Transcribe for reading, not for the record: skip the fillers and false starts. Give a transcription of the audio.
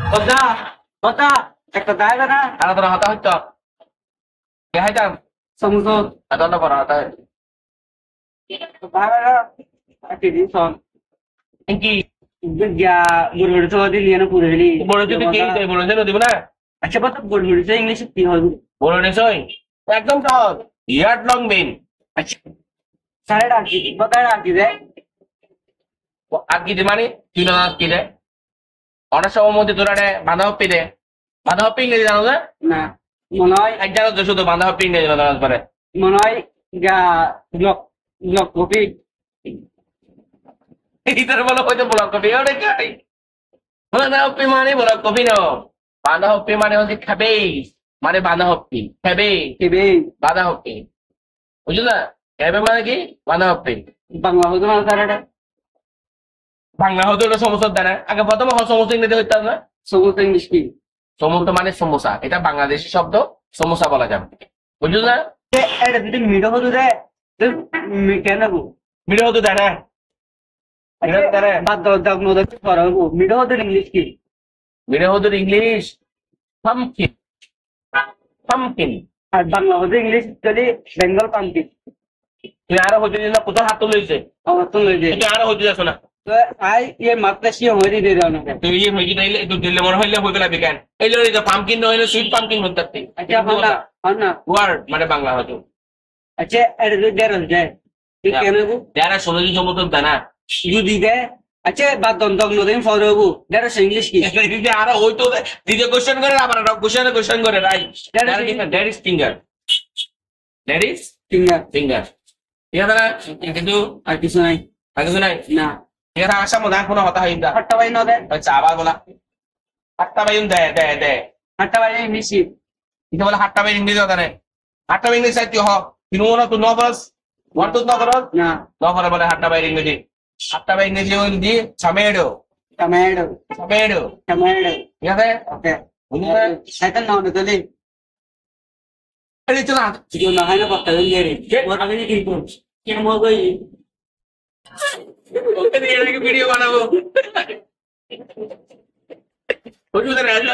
কথা কথা একটা দায় না তারা তোরা হতা হইতো কে হাইতাম সমুদ্র এতটা করা হতা দায় একটা দিন সন কি গিয়া বুড়বুড়ি তো দিন না পুরো হলি বড় যদি কে দিতে বড় যেন দিব না আচ্ছা বাত বুড়বুড়ি তো ইংলিশে কি হবে বড় নেছই একদম সহজ ইয়ার্ড লং মেন আচ্ছা সাড়ে ডাকি বাতায় ডাকি দে আর কি দে মানে কি না কি দে অনেক সময় মধ্যে তোরা বাঁধা হপ্পি দে বাঁধা হপ্পি ইংরেজি জানো না না মনে হয় এক জায়গা তো শুধু বাঁধা হপ্পি ইংরেজি জানো পারে মনে হয় গা ব্লক ব্লক কপি ইতার বলো হয়তো ব্লক কপি ওরে কাই বাঁধা হপ্পি মানে ব্লক কপি না বাঁধা হপ্পি মানে হচ্ছে খাবে মানে বাঁধা হপ্পি খাবে কেবে বাঁধা হপ্পি বুঝলো না খাবে মানে কি বাঁধা হপ্পি বাংলা হতো না সাড়ে বাংলা হতো ওটা সমস্যা দেয় না আগে প্রথমে সমস্ত ইংরেজি হইতাম না সমুদ্র ইংলিশ কি সমুদ্র মানে সমোসা এটা বাংলাদেশি শব্দ সমোসা বলা যাবে বুঝলো না এটা যদি মিডো হতো দে কেন গো ভিডিও হতো দেয় না ভিডিও হতো দেয় না বাদ দাও দাও নো দাও করো মিডো হতো ইংলিশ কি ভিডিও হতো ইংলিশ পাম্পকিন পাম্পকিন আর বাংলা হতো ইংলিশ যদি বেঙ্গল পাম্পি তুই আরো হতে দিস না কোথাও হাত তুলেছে আমার তো লই দে তুই আরো হতে যাস না তো আই ये মাত্রা সি হইরি দে দাও না তুই ইয়ে হয়ে গেলে তুই দিলে মনে হইলে হয়ে গেল বিজ্ঞান এই যে পাম্পকিন হইলে সুইট পাম্পকিন হতে পারতি আচ্ছা হনা ওয়ার্ড মানে বাংলা হতো আচ্ছা এটা যদি দেরস যায় তুই কেন গো যারা সোনালি সমুদ্র দেয় না যদি দে আচ্ছা বাদ দন দন নদিন ফরে গো দেরস ইংলিশ কি আরো হইতো দ্বিতীয় কোশ্চেন করে আবার কোশ্চেন করে right that is finger that is finger finger ঠিক আছে না কিন্তু আর কিছু নাই আগে শুনাই না ঠিক আছে আসা মনে কোনো কথা হইতা হাট্টা বাই ন দে আচ্ছা আবার বলা হাট্টা বাইন দে দে দে হাট্টা বাই ইংলিশ কি এটা বলে হাট্টা বাইন ইংরেজি কথা নেই হাট্টা বাইন ইংরেজি সাহিত্য হ তিনু না তুই নবরস ওয়ান টু নবরস না নবর বলে হাট্টা বাইন ইংরেজি হাট্টা বাইন ইংরেজি হল দি সামেডো টমেটো সামেডো টমেটো ঠিক আছে ওকে বুঝলে শয়তান না হলে তোলে এই চল না जो ना है ना पक्का देंगे रे वो आगे नहीं किनको क्या हो गई ওকে দিয়ে নাকি ভিডিও বানাবো ওই যে রাজু